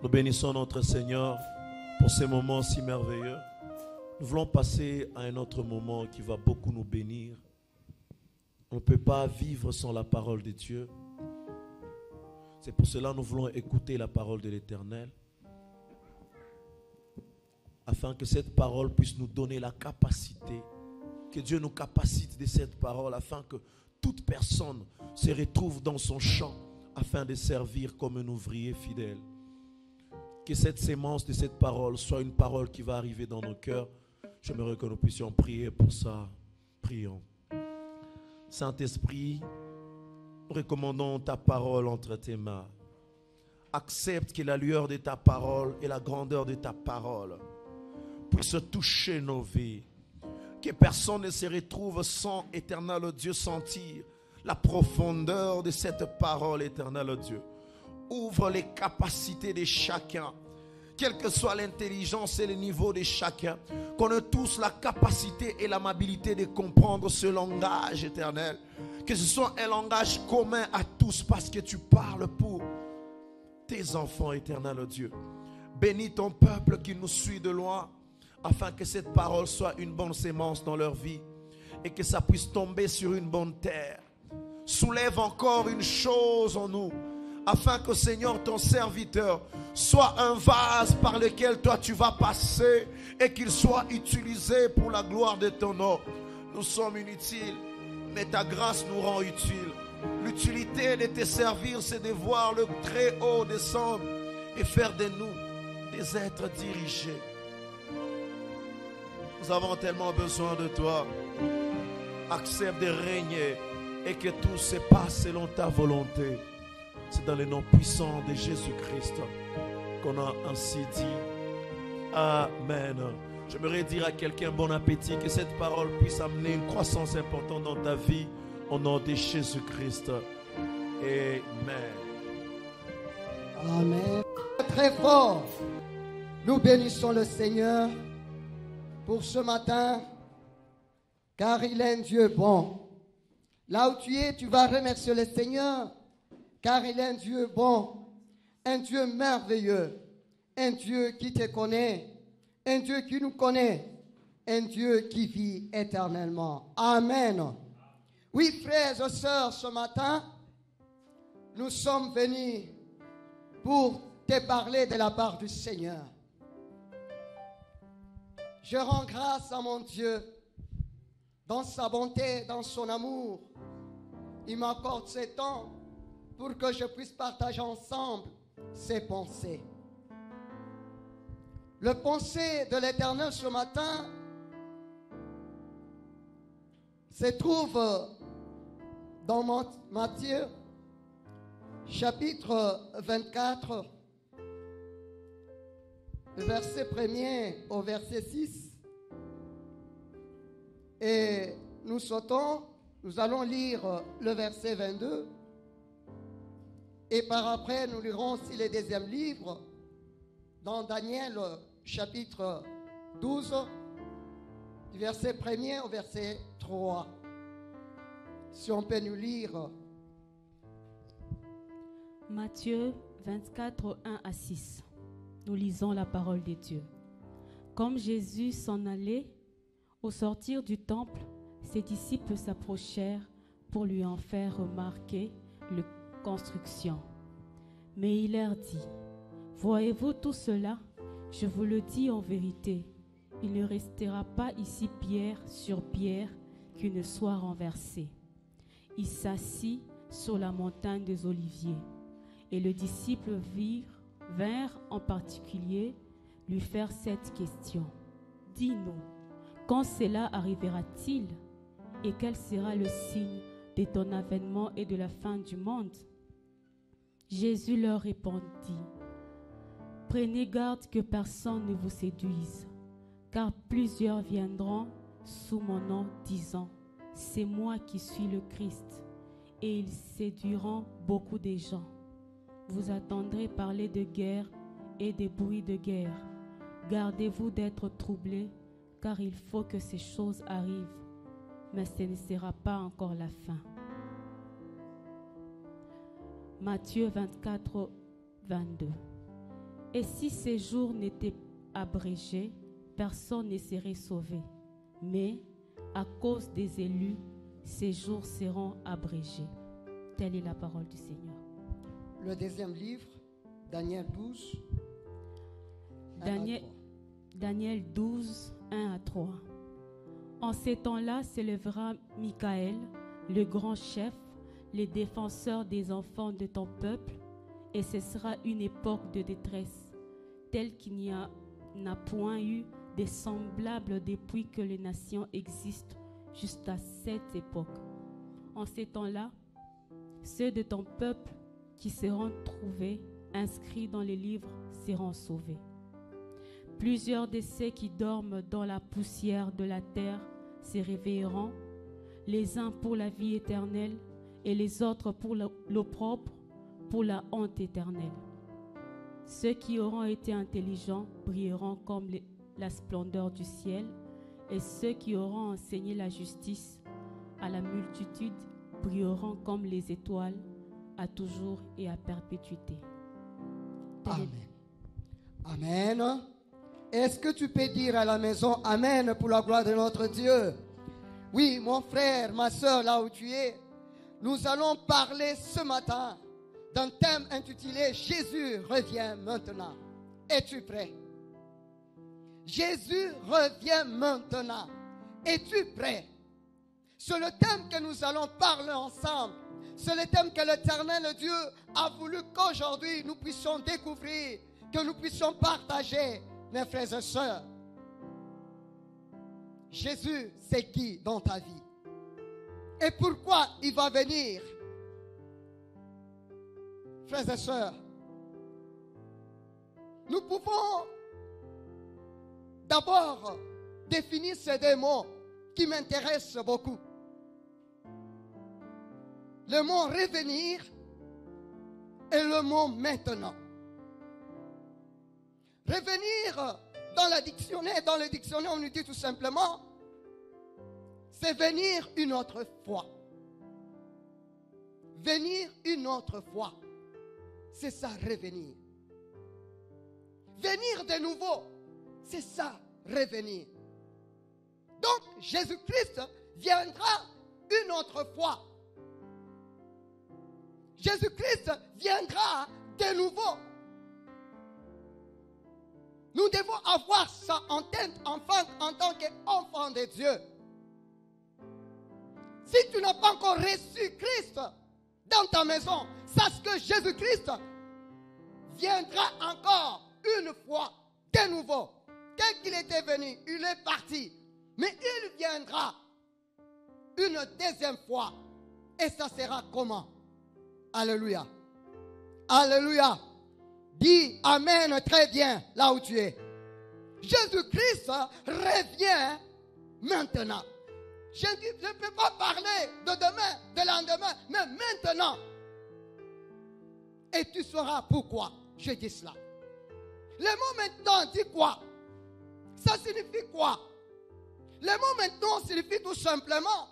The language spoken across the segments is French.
Nous bénissons notre Seigneur pour ces moments si merveilleux. Nous voulons passer à un autre moment qui va beaucoup nous bénir. On ne peut pas vivre sans la parole de Dieu. C'est pour cela que nous voulons écouter la parole de l'Éternel, afin que cette parole puisse nous donner la capacité, que Dieu nous capacite de cette parole, afin que toute personne se retrouve dans son champ, afin de servir comme un ouvrier fidèle. Que cette sémence de cette parole soit une parole qui va arriver dans nos cœurs. J'aimerais que nous puissions prier pour ça. Prions. Saint-Esprit, nous recommandons ta parole entre tes mains. Accepte que la lueur de ta parole et la grandeur de ta parole puissent toucher nos vies. Que personne ne se retrouve sans, éternel Dieu, sentir la profondeur de cette parole, éternel Dieu. Ouvre les capacités de chacun, quelle que soit l'intelligence et le niveau de chacun, qu'on ait tous la capacité et l'amabilité de comprendre ce langage éternel, que ce soit un langage commun à tous, parce que tu parles pour tes enfants, éternel Dieu. Bénis ton peuple qui nous suit de loin, afin que cette parole soit une bonne sémence dans leur vie et que ça puisse tomber sur une bonne terre. Soulève encore une chose en nous, afin que, Seigneur, ton serviteur soit un vase par lequel toi tu vas passer et qu'il soit utilisé pour la gloire de ton nom. Nous sommes inutiles, mais ta grâce nous rend utiles. L'utilité de te servir, c'est de voir le Très-Haut descendre et faire de nous des êtres dirigés. Nous avons tellement besoin de toi. Accepte de régner et que tout se passe selon ta volonté. C'est dans le nom puissant de Jésus-Christ qu'on a ainsi dit. Amen. J'aimerais dire à quelqu'un bon appétit, que cette parole puisse amener une croissance importante dans ta vie au nom de Jésus-Christ. Amen. Amen. Très fort. Nous bénissons le Seigneur pour ce matin, car il est un Dieu bon. Là où tu es, tu vas remercier le Seigneur, car il est un Dieu bon, un Dieu merveilleux, un Dieu qui te connaît, un Dieu qui nous connaît, un Dieu qui vit éternellement. Amen. Oui, frères et sœurs, ce matin, nous sommes venus pour te parler de la part du Seigneur. Je rends grâce à mon Dieu, dans sa bonté, dans son amour. Il m'accorde ce temps pour que je puisse partager ensemble ses pensées. Le pensée de l'Éternel ce matin se trouve dans Matthieu, chapitre 24, le verset 1er au verset 6. Et nous allons lire le verset 22. Et par après, nous lirons aussi le deuxième livre, dans Daniel, chapitre 12, du verset 1er au verset 3. Si on peut nous lire. Matthieu 24, 1 à 6. Nous lisons la parole de Dieu. Comme Jésus s'en allait, au sortir du temple, ses disciples s'approchèrent pour lui en faire remarquer la construction. Mais il leur dit, « Voyez-vous tout cela? Je vous le dis en vérité, il ne restera pas ici pierre sur pierre qui ne soit renversée. » Il s'assit sur la montagne des Oliviers, et les disciples vinrent en particulier lui faire cette question. « Dis-nous, quand cela arrivera-t-il, et quel sera le signe de ton avènement et de la fin du monde? » Jésus leur répondit, « Prenez garde que personne ne vous séduise, car plusieurs viendront sous mon nom disant, « C'est moi qui suis le Christ », et ils séduiront beaucoup de gens. Vous attendrez parler de guerre et des bruits de guerre. Gardez-vous d'être troublés, car il faut que ces choses arrivent, mais ce ne sera pas encore la fin. Matthieu 24, 22. Et si ces jours n'étaient abrégés, personne ne serait sauvé. Mais à cause des élus, ces jours seront abrégés. Telle est la parole du Seigneur. Le deuxième livre, Daniel 12. Daniel 12, 1 à 3. En ces temps-là s'élèvera Michaël, le grand chef, les défenseurs des enfants de ton peuple, et ce sera une époque de détresse, telle qu'il n'y n'a point eu de semblable depuis que les nations existent jusqu'à cette époque. En ces temps-là, ceux de ton peuple qui seront trouvés inscrits dans les livres seront sauvés. Plusieurs de ceux qui dorment dans la poussière de la terre se réveilleront, les uns pour la vie éternelle et les autres pour l'opprobre, pour la honte éternelle. Ceux qui auront été intelligents brilleront comme la splendeur du ciel, et ceux qui auront enseigné la justice à la multitude brilleront comme les étoiles à toujours et à perpétuité. Amen. Amen. Est-ce que tu peux dire à la maison Amen pour la gloire de notre Dieu? Oui, mon frère, ma soeur, là où tu es, nous allons parler ce matin d'un thème intitulé Jésus revient maintenant. Es-tu prêt? Jésus revient maintenant. Es-tu prêt? C'est le thème que nous allons parler ensemble. C'est le thème que l'Éternel Dieu a voulu qu'aujourd'hui nous puissions découvrir, que nous puissions partager, mes frères et sœurs. Jésus, c'est qui dans ta vie? Et pourquoi il va venir? Frères et sœurs, nous pouvons d'abord définir ces deux mots qui m'intéressent beaucoup. Le mot revenir et le mot maintenant. Revenir dans le dictionnaire, on nous dit tout simplement, c'est venir une autre fois. Venir une autre fois. C'est ça, revenir. Venir de nouveau, c'est ça, revenir. Donc, Jésus-Christ viendra une autre fois. Jésus-Christ viendra de nouveau. Nous devons avoir ça en tête en tant qu'enfant de Dieu. Si tu n'as pas encore reçu Christ dans ta maison, sache que Jésus-Christ viendra encore une fois de nouveau. Dès qu'il était venu, il est parti. Mais il viendra une deuxième fois. Et ça sera comment? Alléluia. Alléluia. Dis Amen très bien là où tu es. Jésus-Christ revient maintenant. Je ne peux pas parler de demain, de lendemain, mais maintenant. Et tu sauras pourquoi je dis cela. Le mot maintenant dit quoi? Ça signifie quoi? Le mot maintenant signifie tout simplement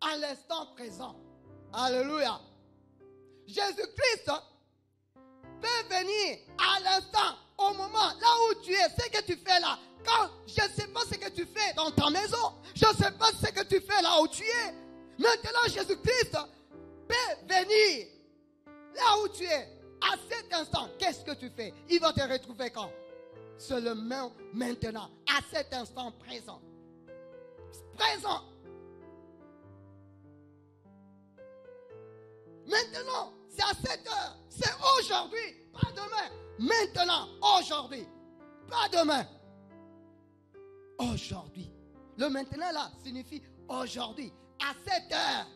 à l'instant présent. Alléluia. Jésus-Christ peut venir à l'instant, au moment, là où tu es, ce que tu fais là. Quand je ne sais pas ce que tu fais dans ta maison, je ne sais pas ce que tu fais là où tu es. Maintenant, Jésus-Christ peut venir là où tu es. À cet instant, qu'est-ce que tu fais? Il va te retrouver quand? Seulement maintenant, à cet instant présent. Présent. Maintenant, c'est à cette heure. C'est aujourd'hui, pas demain. Maintenant, aujourd'hui, pas demain. Aujourd'hui. Le maintenant là signifie aujourd'hui, à cette heure.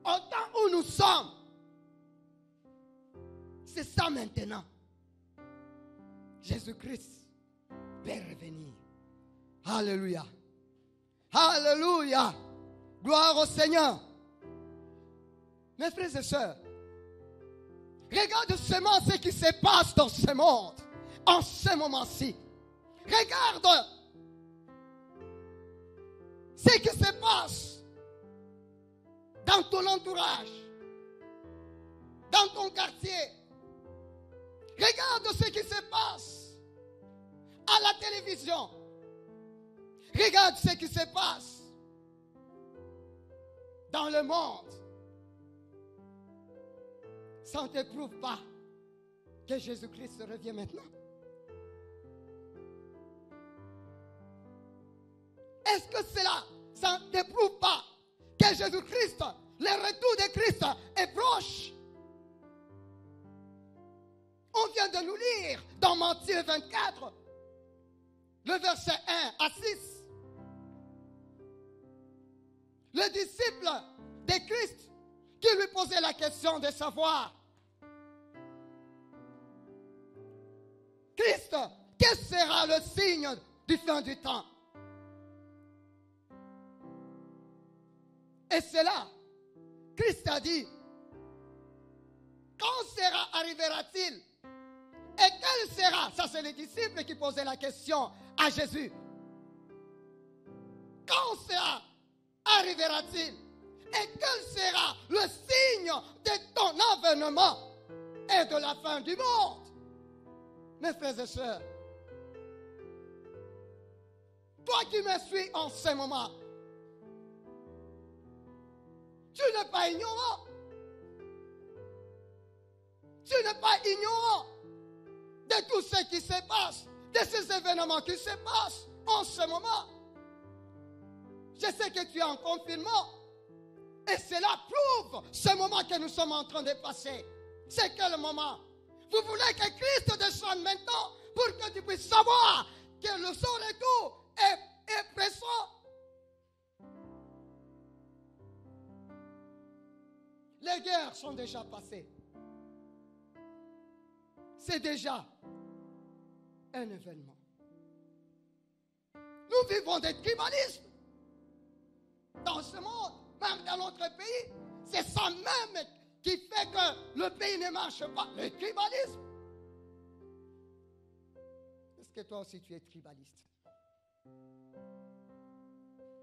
Au temps où nous sommes. C'est ça maintenant. Jésus-Christ peut revenir. Alléluia. Alléluia. Gloire au Seigneur. Mes frères et sœurs, regarde seulement ce qui se passe dans ce monde, en ce moment-ci. Regarde ce qui se passe dans ton entourage, dans ton quartier, Regarde ce qui se passe à la télévision. Regarde ce qui se passe dans le monde. Ça ne te prouve pas que Jésus-Christ revient maintenant. Est-ce que ça ne te prouve pas que Jésus-Christ, le retour de Christ est proche? On vient de nous lire dans Matthieu 24, le verset 1 à 6. Le disciple de Christ qui lui posait la question de savoir, Christ, quel sera le signe du fin du temps? Et c'est là, Christ a dit, quand arrivera-t-il? Et quel sera? Ça, c'est les disciples qui posaient la question à Jésus. Quand cela arrivera-t-il? Et quel sera le signe de ton avènement et de la fin du monde? Mes frères et sœurs, toi qui me suis en ce moment, tu n'es pas ignorant. Tu n'es pas ignorant de tout ce qui se passe, de ces événements qui se passent en ce moment. Je sais que tu es en confinement et cela prouve ce moment que nous sommes en train de passer. C'est quel moment? Vous voulez que Christ descende maintenant pour que tu puisses savoir que son retour est pressant. Les guerres sont déjà passées. C'est déjà un événement. Nous vivons des tribalismes dans ce monde, même dans notre pays. C'est ça même qui fait que le pays ne marche pas. Le tribalisme. Est-ce que toi aussi tu es tribaliste?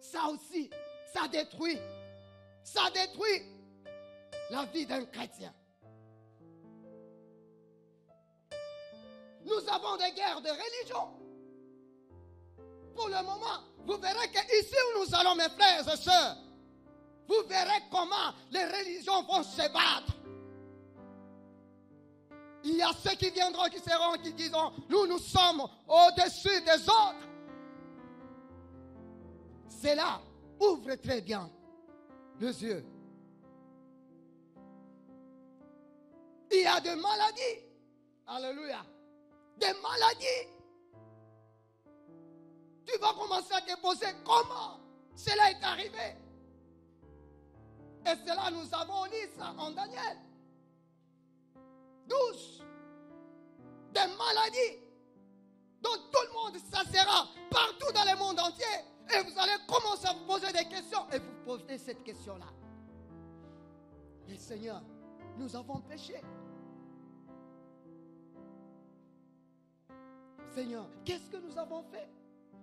Ça aussi, ça détruit la vie d'un chrétien. Nous avons des guerres de religion. Pour le moment, vous verrez qu'ici où nous allons, mes frères et sœurs, vous verrez comment les religions vont se battre. Il y a ceux qui viendront, qui diront, nous sommes au-dessus des autres. C'est là, ouvre très bien les yeux. Il y a des maladies. Alléluia. Des maladies. Tu vas commencer à te poser comment cela est arrivé. Et cela, nous avons lu ça en Daniel 12. Des maladies dont tout le monde s'assera partout dans le monde entier. Et vous allez commencer à vous poser des questions. Et vous posez cette question-là. Mais Seigneur, nous avons péché. Seigneur, qu'est-ce que nous avons fait?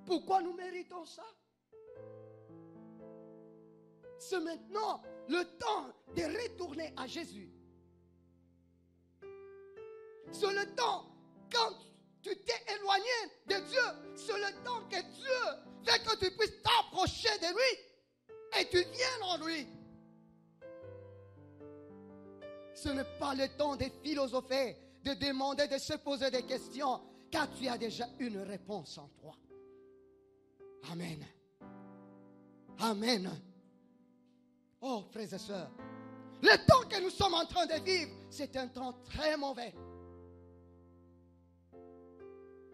Pourquoi nous méritons ça? C'est maintenant le temps de retourner à Jésus. C'est le temps quand tu t'es éloigné de Dieu. C'est le temps que Dieu veut que tu puisses t'approcher de lui et tu viennes en lui. Ce n'est pas le temps de philosopher, de demander, de se poser des questions, car tu as déjà une réponse en toi. Amen. Amen. Oh, frères et sœurs, le temps que nous sommes en train de vivre, c'est un temps très mauvais.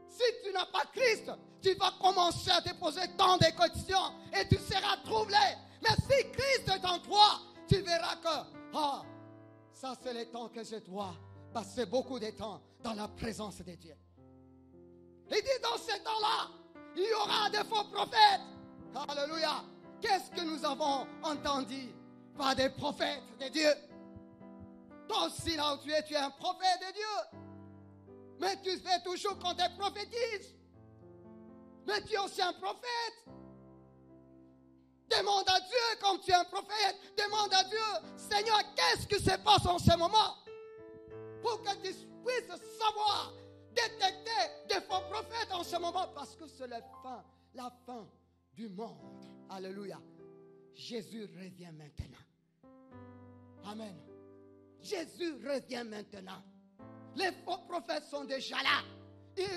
Si tu n'as pas Christ, tu vas commencer à te poser tant de questions et tu seras troublé. Mais si Christ est en toi, tu verras que, ça c'est le temps que je dois passer beaucoup de temps dans la présence de Dieu. Il dit dans ce temps-là, il y aura des faux prophètes. Alléluia. Qu'est-ce que nous avons entendu par des prophètes de Dieu? Toi aussi là où tu es un prophète de Dieu. Mais tu fais toujours qu'on te prophétise. Mais tu es aussi un prophète. Demande à Dieu comme tu es un prophète. Demande à Dieu, Seigneur, qu'est-ce qui se passe en ce moment? Pour que tu puisses savoir Comment? Parce que c'est la fin du monde. Alléluia. Jésus revient maintenant. Amen. Jésus revient maintenant. Les faux prophètes sont déjà là. Et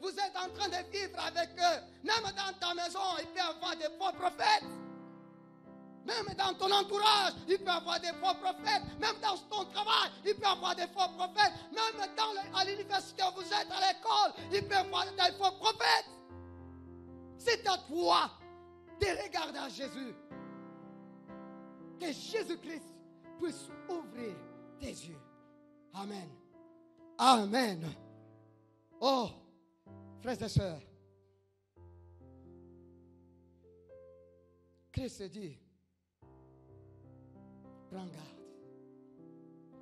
vous êtes en train de vivre avec eux. Même dans ta maison, il peut y avoir des faux prophètes. Même dans ton entourage, il peut y avoir des faux prophètes. Même dans ton travail, il peut y avoir des faux prophètes. Même à l'université où vous êtes, à l'école, il peut y avoir des faux prophètes. C'est à toi de regarder à Jésus. Que Jésus-Christ puisse ouvrir tes yeux. Amen. Amen. Oh, frères et sœurs, Christ dit, prends garde.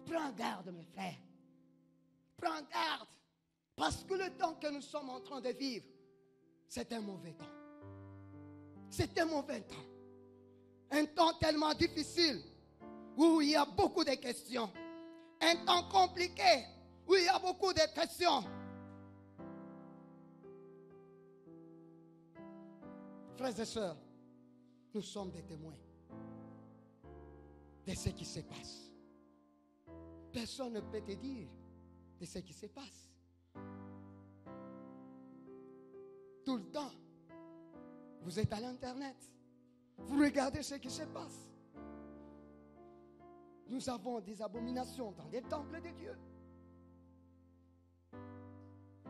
Prends garde, mes frères. Prends garde. Parce que le temps que nous sommes en train de vivre, c'est un mauvais temps. C'est un mauvais temps. Un temps tellement difficile où il y a beaucoup de questions. Un temps compliqué où il y a beaucoup de questions. Frères et sœurs, nous sommes des témoins de ce qui se passe. Personne ne peut te dire de ce qui se passe. Tout le temps, vous êtes à l'internet, vous regardez ce qui se passe. Nous avons des abominations dans des temples de Dieu.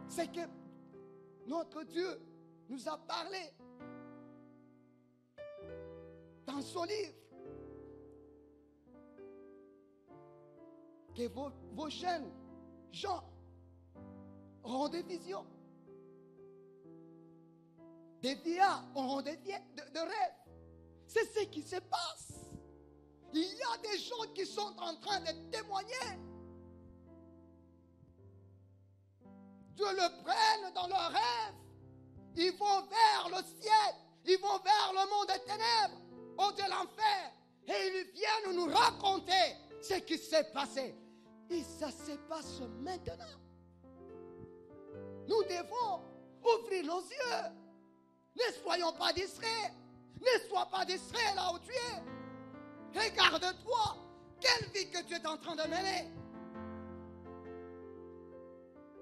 C'est que notre Dieu nous a parlé dans son livre que vos jeunes gens auront des visions. Des vieillards auront des rêves. C'est ce qui se passe. Il y a des gens qui sont en train de témoigner. Dieu le prenne dans leurs rêves. Ils vont vers le ciel. Ils vont vers le monde des ténèbres, au-delà de l'enfer. Et ils viennent nous raconter ce qui s'est passé. Et ça se passe maintenant. Nous devons ouvrir nos yeux. Ne soyons pas distraits. Ne sois pas distrait là où tu es. Regarde-toi. Quelle vie que tu es en train de mener.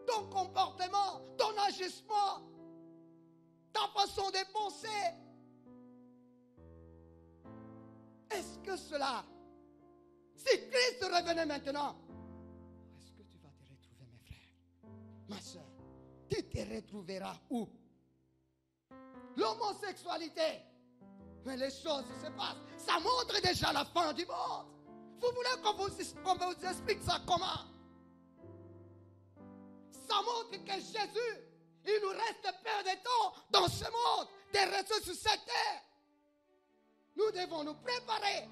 Ton comportement, ton agissement, ta façon de penser. Est-ce que cela, si Christ revenait maintenant, est-ce que tu vas te retrouver, mes frères, ma soeur? Tu te retrouveras où? L'homosexualité. Mais les choses se passent. Ça montre déjà la fin du monde. Vous voulez qu'on vous explique ça comment? Ça montre que Jésus, il nous reste peu de temps dans ce monde, de rester sur cette terre. Nous devons nous préparer.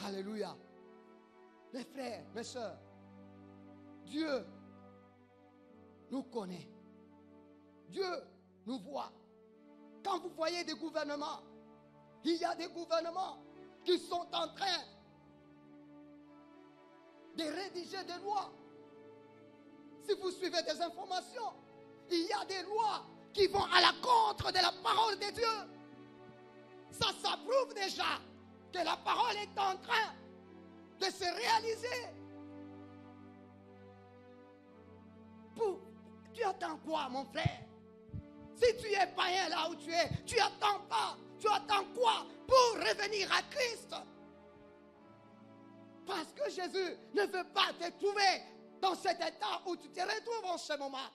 Alléluia. Mes frères, mes soeurs, Dieu nous connaît. Dieu nous voit. Quand vous voyez des gouvernements, il y a des gouvernements qui sont en train de rédiger des lois. Si vous suivez des informations, il y a des lois qui vont à la contre de la parole de Dieu. Ça prouve déjà que la parole est en train de se réaliser. Tu attends quoi, mon frère? Si tu es païen là où tu es, tu attends pas. Tu attends quoi pour revenir à Christ? Parce que Jésus ne veut pas te trouver dans cet état où tu te retrouves en ce moment.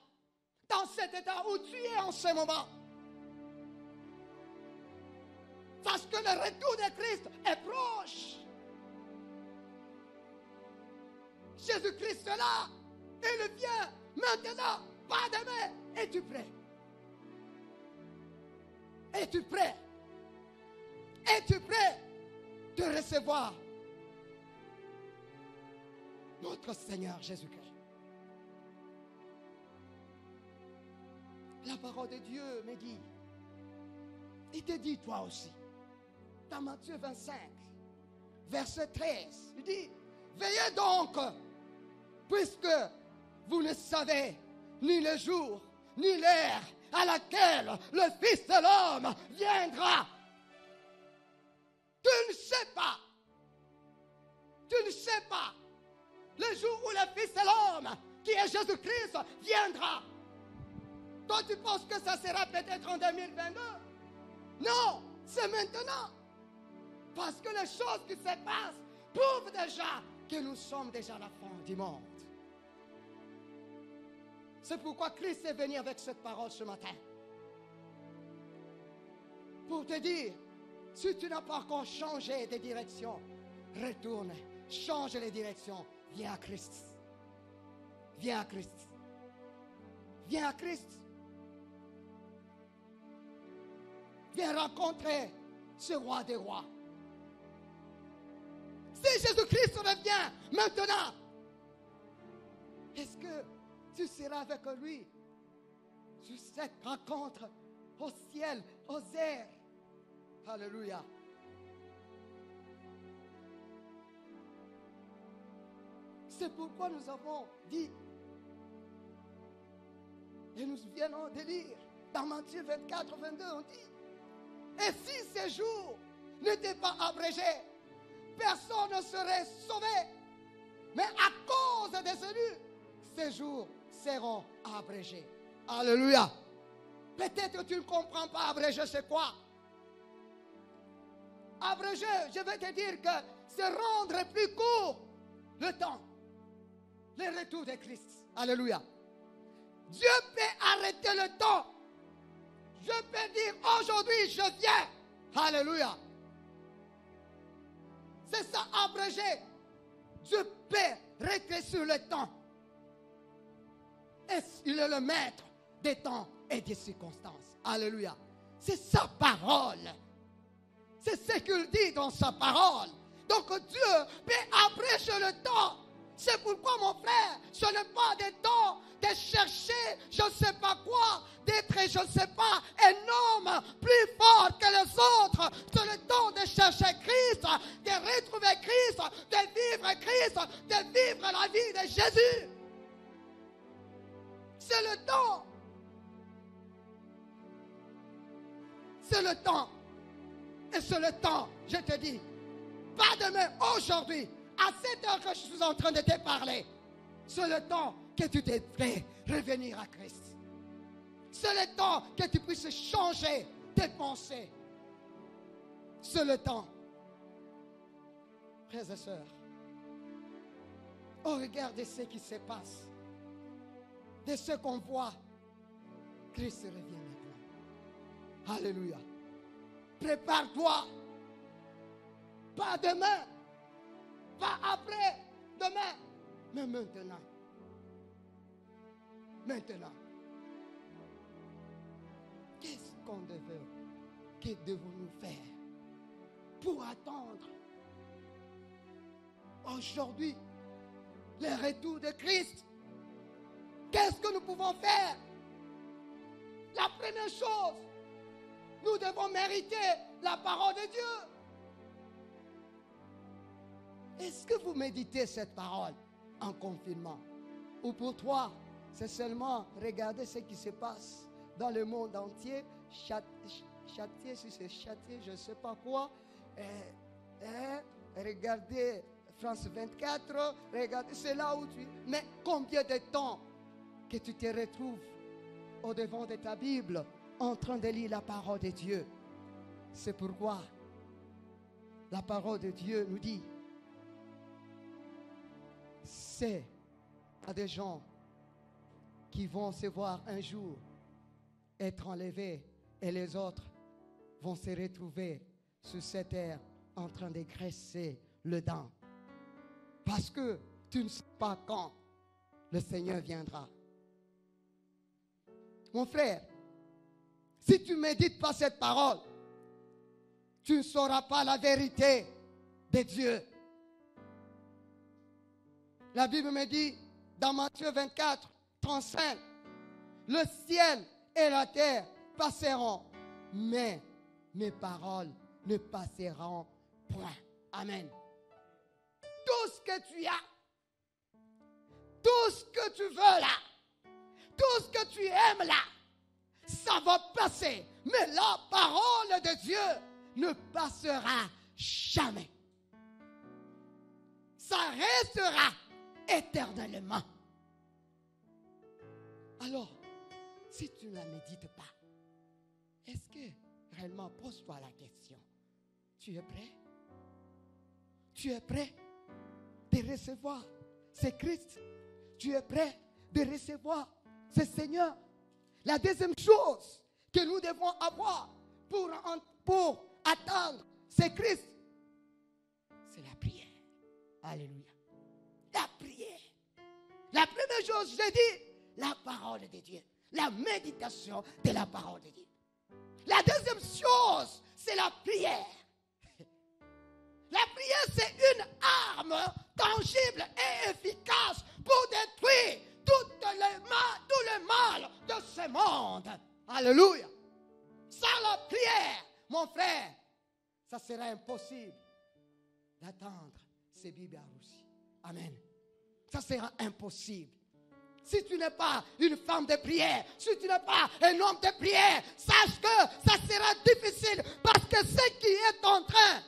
Dans cet état où tu es en ce moment. Parce que le retour de Christ est proche. Jésus-Christ est là. Il vient maintenant, pas demain. Es-tu prêt? Es-tu prêt? Es-tu prêt de recevoir notre Seigneur Jésus-Christ? La parole de Dieu me dit, il te dit toi aussi, dans Matthieu 25, verset 13, il dit, veillez donc, puisque vous ne savez ni le jour, ni l'heure à laquelle le Fils de l'homme viendra. Tu ne sais pas. Tu ne sais pas le jour où le Fils de l'homme, qui est Jésus-Christ, viendra. Toi, tu penses que ça sera peut-être en 2022? Non, c'est maintenant. Parce que les choses qui se passent prouvent déjà que nous sommes déjà à la fin du monde. C'est pourquoi Christ est venu avec cette parole ce matin. Pour te dire, si tu n'as pas encore changé de direction, retourne, change les directions, viens à Christ. Viens à Christ. Viens à Christ. Viens rencontrer ce roi des rois. Si Jésus-Christ revient maintenant, est-ce que tu seras avec lui sur cette rencontre au ciel, aux airs? Alléluia. C'est pourquoi nous avons dit, et nous venons de lire, dans Matthieu 24, 22, on dit, et si ces jours n'étaient pas abrégés, personne ne serait sauvé. Mais à cause des élus, ces jours seront abrégés. Alléluia. Peut-être que tu ne comprends pas abrégé, c'est quoi? Abrégé, je vais te dire que c'est rendre plus court le temps. Le retour de Christ. Alléluia. Dieu peut arrêter le temps. Je peux dire aujourd'hui, je viens. Alléluia. C'est ça, abrégé. Dieu peut rétrécir le temps. Et il est le maître des temps et des circonstances. Alléluia. C'est sa parole. C'est ce qu'il dit dans sa parole. Donc Dieu peut abréger le temps. C'est pourquoi mon frère, ce n'est pas des temps de chercher je ne sais pas quoi, d'être je ne sais pas un homme plus fort que les autres. C'est le temps de chercher Christ, de retrouver Christ, de vivre Christ, de vivre la vie de Jésus. C'est le temps. C'est le temps. Et c'est le temps, je te dis, pas demain, aujourd'hui, à cette heure que je suis en train de te parler, c'est le temps que tu devrais revenir à Christ. C'est le temps que tu puisses changer tes pensées. C'est le temps. Frères et sœurs, au regard de ce qui se passe, de ce qu'on voit, Christ revient maintenant. Alléluia. Prépare-toi. Pas demain, pas après demain, mais maintenant. Maintenant. Qu'est-ce qu'on devait, que devons-nous faire pour attendre aujourd'hui le retour de Christ? Qu'est-ce que nous pouvons faire? La première chose, nous devons mériter la parole de Dieu. Est-ce que vous méditez cette parole en confinement? Ou pour toi, c'est seulement regarder ce qui se passe dans le monde entier, châtier, si c'est châtier, je ne sais pas quoi, regardez France 24, regardez, c'est là où tu... Mais combien de temps que tu te retrouves au devant de ta Bible en train de lire la parole de Dieu? C'est pourquoi la parole de Dieu nous dit, c'est à des gens qui vont se voir un jour être enlevés et les autres vont se retrouver sur cette terre en train de graisser le dent. Parce que tu ne sais pas quand le Seigneur viendra. Mon frère, si tu ne médites pas cette parole, tu ne sauras pas la vérité de Dieu. La Bible me dit dans Matthieu 24, 35, le ciel et la terre passeront, mais mes paroles ne passeront point. Amen. Tout ce que tu as, tout tout ce que tu veux là, tout ce que tu aimes là, ça va passer. Mais la parole de Dieu ne passera jamais. Ça restera éternellement. Alors, si tu ne la médites pas, est-ce que réellement, pose-toi la question, tu es prêt? Tu es prêt de recevoir ce Christ? Tu es prêt de recevoir ce Seigneur? La deuxième chose que nous devons avoir pour attendre ce Christ, c'est la prière. Alléluia. La prière. La première chose, j'ai dit, la parole de Dieu. La méditation de la parole de Dieu. La deuxième chose, c'est la prière. La prière, c'est une arme tangible et efficace pour détruire tout le mal de ce monde. Alléluia. Sans la prière, mon frère, ça sera impossible d'attendre ces Bibles aussi. Amen. Ça sera impossible. Si tu n'es pas une femme de prière, si tu n'es pas un homme de prière, sache que ça sera difficile parce que ce qui est en train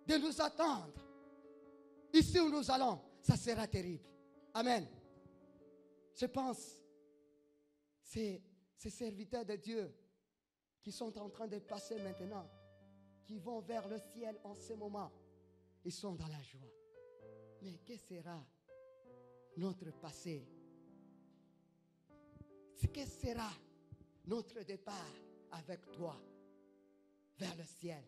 de nous attendre, ici où nous allons, ça sera terrible. Amen. Je pense, ces serviteurs de Dieu qui sont en train de passer maintenant, qui vont vers le ciel en ce moment, ils sont dans la joie. Mais que sera notre passé? Que sera notre départ avec toi vers le ciel?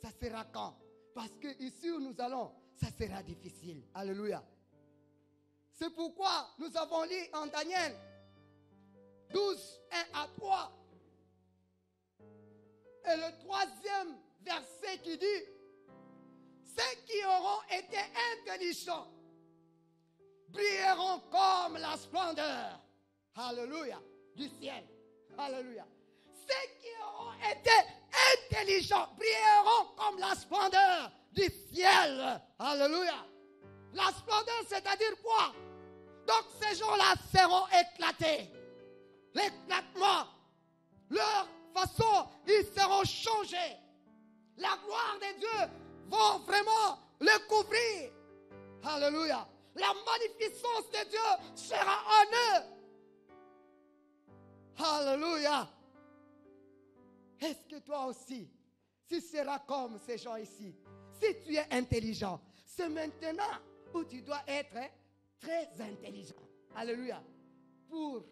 Ça sera quand? Parce que ici où nous allons, ça sera difficile. Alléluia. C'est pourquoi nous avons lu en Daniel 12, 1 à 3. Et le troisième verset qui dit, ceux qui auront été intelligents brilleront comme la splendeur, alléluia, du ciel, alléluia. Ceux qui auront été intelligents brilleront comme la splendeur du ciel, alléluia. La splendeur, c'est-à-dire quoi? Donc ces gens-là seront éclatés. L'éclatement, leur façon, ils seront changés. La gloire de Dieu va vraiment le couvrir, alléluia. La magnificence de Dieu sera en eux. Alléluia. Est-ce que toi aussi, tu seras comme ces gens ici? Si tu es intelligent, c'est maintenant où tu dois être très intelligent. Alléluia. Pour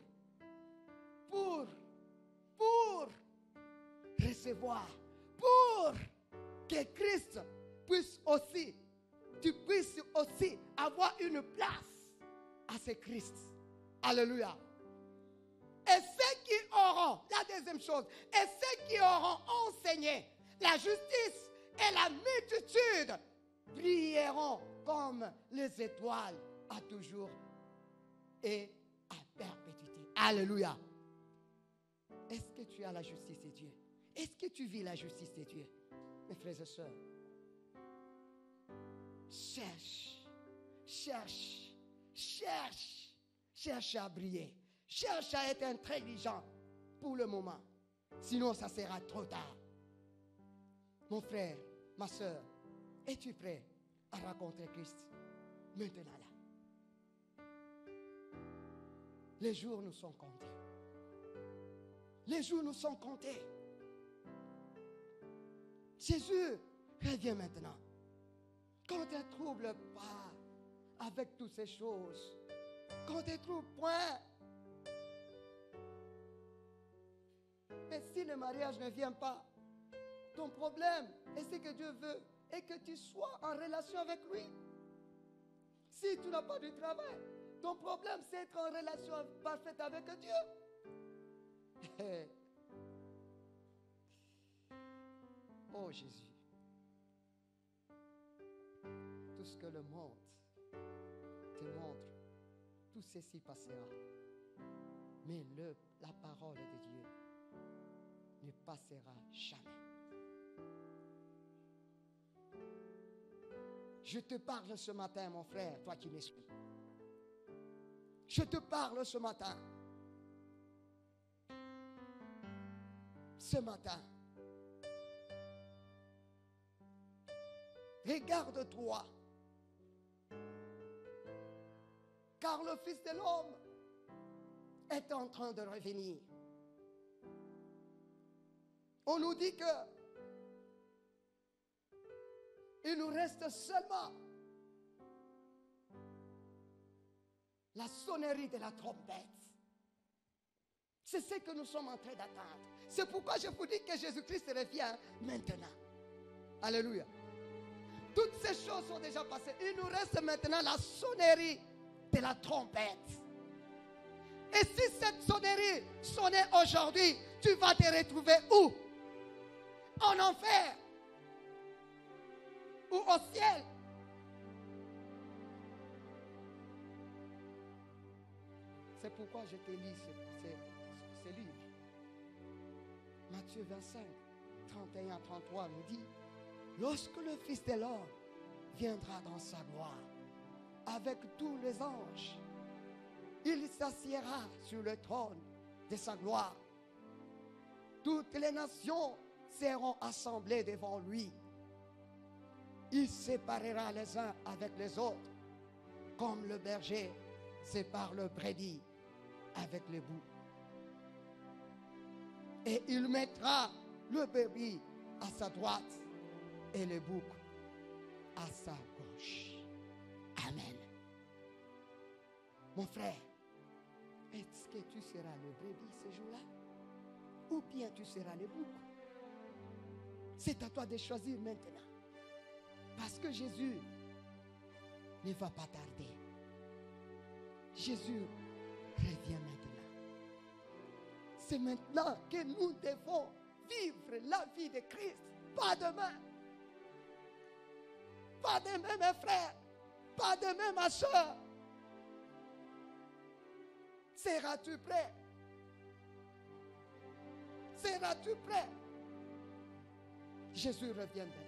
recevoir, pour que Christ puisse aussi, tu puisses aussi avoir une place à ce Christ. Alléluia. Et ceux qui auront, la deuxième chose, et ceux qui auront enseigné la justice et la multitude brilleront comme les étoiles à toujours et à perpétuité. Alléluia. Est-ce que tu as la justice de Dieu? Est-ce que tu vis la justice de Dieu? Mes frères et sœurs, cherche à briller. Cherche à être intelligent pour le moment. Sinon, ça sera trop tard. Mon frère, ma soeur, es-tu prêt à rencontrer Christ maintenant là? Les jours nous sont comptés. Les jours nous sont comptés. Jésus revient maintenant. Quand tu ne troubles pas avec toutes ces choses, quand tu ne trouves point, mais si le mariage ne vient pas, ton problème, et ce que Dieu veut, est que tu sois en relation avec lui. Si tu n'as pas de travail, ton problème, c'est être en relation parfaite avec Dieu. Oh Jésus, tout ce que le monde te montre, tout ceci passera. Mais la parole de Dieu ne passera jamais. Je te parle ce matin, mon frère, toi qui me suis. Je te parle ce matin. Ce matin. Regarde-toi. Car le Fils de l'homme est en train de revenir. On nous dit que il nous reste seulement la sonnerie de la trompette. C'est ce que nous sommes en train d'attendre. C'est pourquoi je vous dis que Jésus-Christ revient maintenant. Alléluia. Toutes ces choses sont déjà passées. Il nous reste maintenant la sonnerie de la trompette. Et si cette sonnerie sonnait aujourd'hui, tu vas te retrouver où? En enfer ou au ciel? C'est pourquoi je te lis ce livre. Matthieu 25, 31 à 33 nous dit: lorsque le Fils de l'homme viendra dans sa gloire, avec tous les anges, il s'assiera sur le trône de sa gloire. Toutes les nations seront assemblées devant lui. Il séparera les uns avec les autres, comme le berger sépare le brebis avec les boucs. Et il mettra le brebis à sa droite et les boucs à sa gauche. Amen. Mon frère, est-ce que tu seras le brebis ce jour-là? Ou bien tu seras le bouc? C'est à toi de choisir maintenant. Parce que Jésus ne va pas tarder. Jésus revient maintenant. C'est maintenant que nous devons vivre la vie de Christ. Pas demain. Pas demain, mes frères. Pas demain, ma soeur. Seras-tu prêt? Seras-tu prêt? Jésus revient maintenant.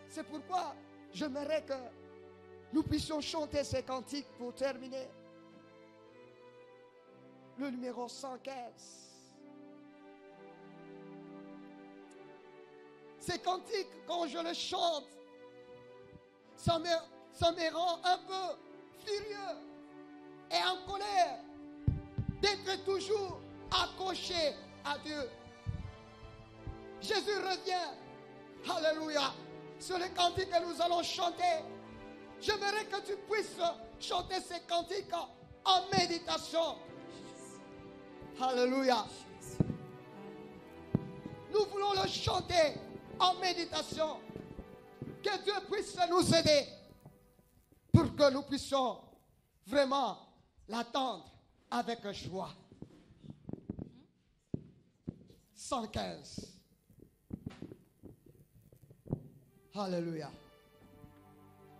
C'est pourquoi j'aimerais que nous puissions chanter ces cantiques pour terminer. Le numéro 115. Ces cantiques, quand je le chante, ça me rend un peu furieux et en colère d'être toujours accroché à Dieu. Jésus revient. Alléluia. Sur les cantiques que nous allons chanter, j'aimerais que tu puisses chanter ces cantiques en méditation. Alléluia. Nous voulons le chanter en méditation. Que Dieu puisse nous aider pour que nous puissions vraiment l'attendre avec joie. 115. Alléluia.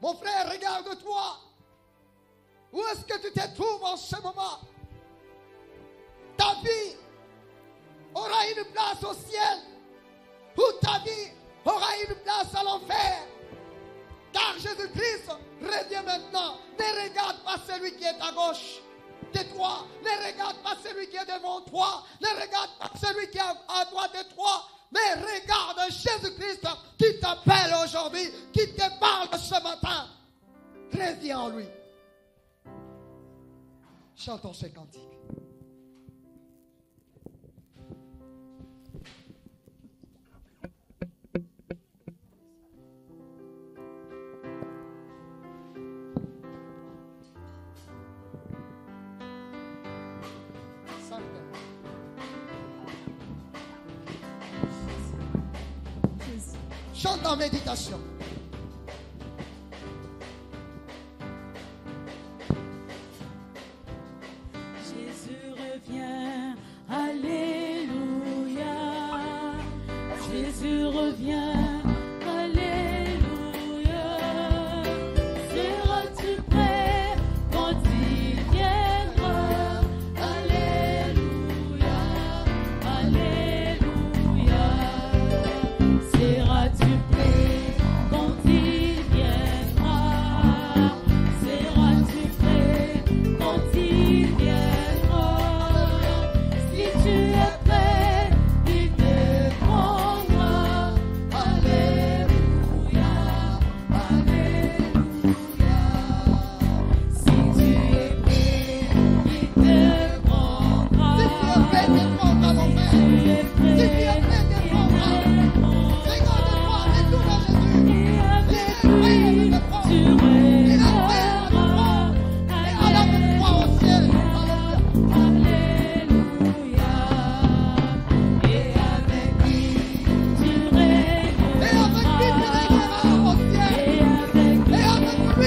Mon frère, regarde-toi. Où est-ce que tu te trouves en ce moment? Ta vie aura une place au ciel ou ta vie aura une place à l'enfer. Car Jésus-Christ revient maintenant. Ne regarde pas celui qui est à gauche de toi. Ne regarde pas celui qui est devant toi. Ne regarde pas celui qui est à droite de toi. Mais regarde Jésus-Christ qui t'appelle aujourd'hui, qui te parle ce matin. Reviens en lui. Chantons ces cantiques. Chante en méditation. Jésus revient, alléluia. Jésus revient, alléluia. Seras-tu prêt quand il viendra? Alléluia, alléluia. Seras-tu prêt quand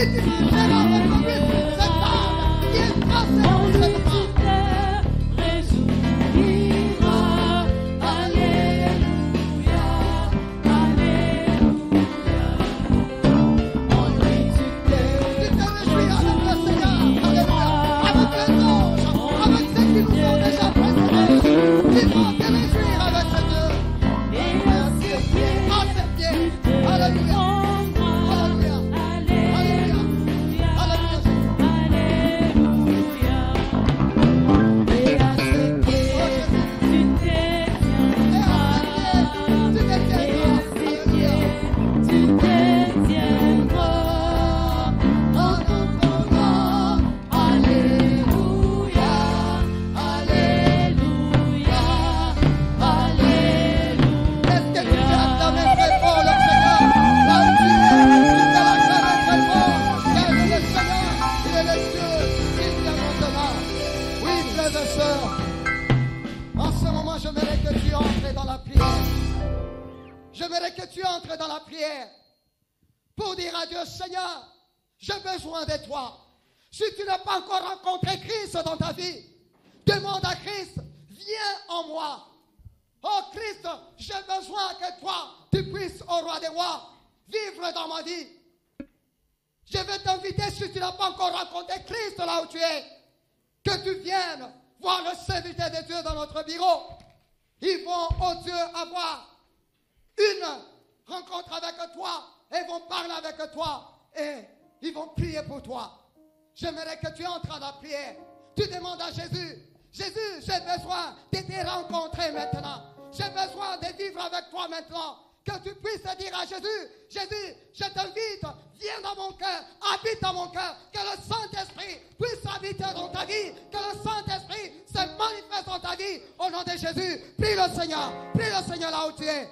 tu marcheras avec lui. Cette femme qui est tracée dans ses bras. J'aimerais que tu entres dans la prière pour dire à Dieu, Seigneur, j'ai besoin de toi. Si tu n'as pas encore rencontré Christ dans ta vie, demande à Christ, viens en moi. Oh Christ, j'ai besoin que toi, tu puisses, au roi des rois, vivre dans ma vie. Je vais t'inviter, si tu n'as pas encore rencontré Christ là où tu es, que tu viennes voir le serviteur de Dieu dans notre bureau. Ils vont, oh Dieu, avoir une rencontre avec toi, et vont parler avec toi, et ils vont prier pour toi. J'aimerais que tu entres dans la prière. Tu demandes à Jésus, Jésus, j'ai besoin de te rencontrer maintenant. J'ai besoin de vivre avec toi maintenant. Que tu puisses dire à Jésus, Jésus, je t'invite, viens dans mon cœur, habite dans mon cœur, que le Saint-Esprit puisse habiter dans ta vie, que le Saint-Esprit se manifeste dans ta vie, au nom de Jésus. Prie le Seigneur là où tu es.